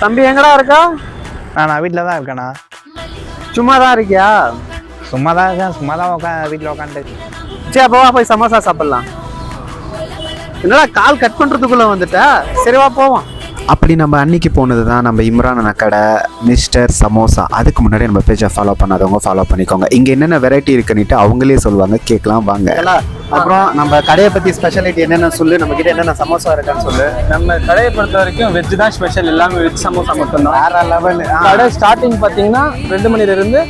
தம்பி எங்கடா இருக்கா? நான் வீட்டில் தான் இருக்கேண்ணா. சும்மா தான் இருக்கியா? சும்மா தான் இருக்கேன். சும்மா தான் வீட்டில் உட்காந்து. சரி அப்போவா போய் சமோசா சாப்பிடலாம். என்னடா கால் கட் பண்ணுறதுக்குள்ளே வந்துட்டா? சரிவா போவோம். அப்படி நம்ம அன்னைக்கு போனது தான் நம்ம இம்ரான் அண்ணா கடை மிஸ்டர் சமோசா. அதுக்கு முன்னாடி நம்ம பேஜை ஃபாலோ பண்ணாதவங்க ஃபாலோ பண்ணிக்கோங்க. இங்கே என்னென்ன வெரைட்டி இருக்குன்னுட்டு அவங்களே சொல்லுவாங்க, கேட்கலாம் வாங்க. அப்புறம் நம்ம கடையை பற்றி ஸ்பெஷாலிட்டி என்னென்ன சொல்லு, நம்ம கிட்ட என்னென்ன சமோசா இருக்கான்னு சொல்லு. நம்ம கடையை பொறுத்த வரைக்கும் வெஜ் தான் ஸ்பெஷல், எல்லாமே வெஜ் சமோசா மட்டும்தான். வேற லெவல். கடை ஸ்டார்டிங் பார்த்தீங்கன்னா 2 மணிலேருந்து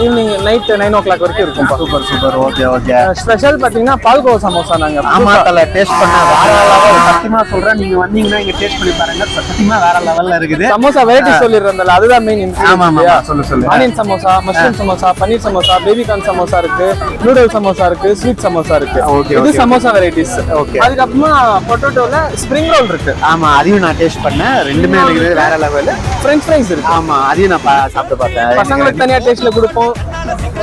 ஈவினிங் நைட் 9 o'clock வரைக்கும் இருக்கும். Super super. Okay okay. Special பார்த்தீங்கன்னா பால்கோவா சமோசா. நாங்கள் ஆமாத்தல டேஸ்ட் பண்ண வேற லெவல். சத்தியமா சொல்றேன், நீங்க வந்தீங்கன்னா இங்க டேஸ்ட் பண்ணி பாருங்க. சத்தியமா வேற லெவல்ல இருக்குது. சமோசா வெரைட்டி சொல்லிடுறதுல அதுதான் மெயின். ஆமா ஆமா சொல்லு சொல்லு. ஆனியன் சமோசா, மஷ்ரூம் சமோசா, பன்னீர் சமோசா, பேபிகார்ன் சமோசா இருக்கு, நூடுல் சமோசா இருக்கு, ஸ்வீட் சமோசா இருக்கு. இது சமோசா வெரைட்டிஸ். ஓகே. அதுக்கப்புறமா பொட்டேட்டோல ஸ்ப்ரிங் ரோல் இருக்கு. ஆமா அதையும் நான் டேஸ்ட் பண்ணேன். ரெண்டுமே இருக்குது வேற லெவல். ஃப்ரெஞ்ச் ஃப்ரைஸ் இருக்கு. ஆமா அதையும் நான் சாப்பிட்டு பார்த்தேன். பசங்களுக்கு தனியா டேஸ்ட்ல கொடுப்போம்.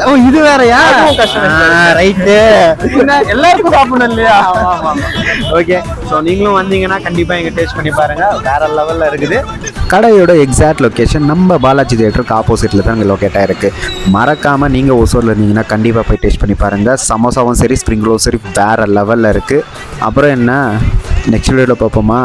ஓ இது வேறயா? ரைட்டு. எல்லாருக்கும் சாப்பிடணும் இல்லையா? ஓகே. ஸோ நீங்களும் வந்தீங்கன்னா கண்டிப்பா இங்க டேஸ்ட் பண்ணி பாருங்க. வேற லெவல்ல இருக்குது. கடையோட எக்ஸாக்ட் லொக்கேஷன் நம்ம பாலாஜி தியேட்டருக்கு ஆப்போசிட்டில் தான் இங்கே லொக்கேட் ஆகிருக்கு. மறக்காமல் நீங்கள் ஒசூரில் இருந்தீங்கன்னா கண்டிப்பாக போய் டேஸ்ட் பண்ணி பாருங்கள். சமோசாவும் சரி, ஸ்ப்ரிங் ரோலும் சரி, வேறு லெவலில் இருக்குது. அப்புறம் என்ன, நெக்ஸ்ட் வீடியோவில் பார்ப்போமா?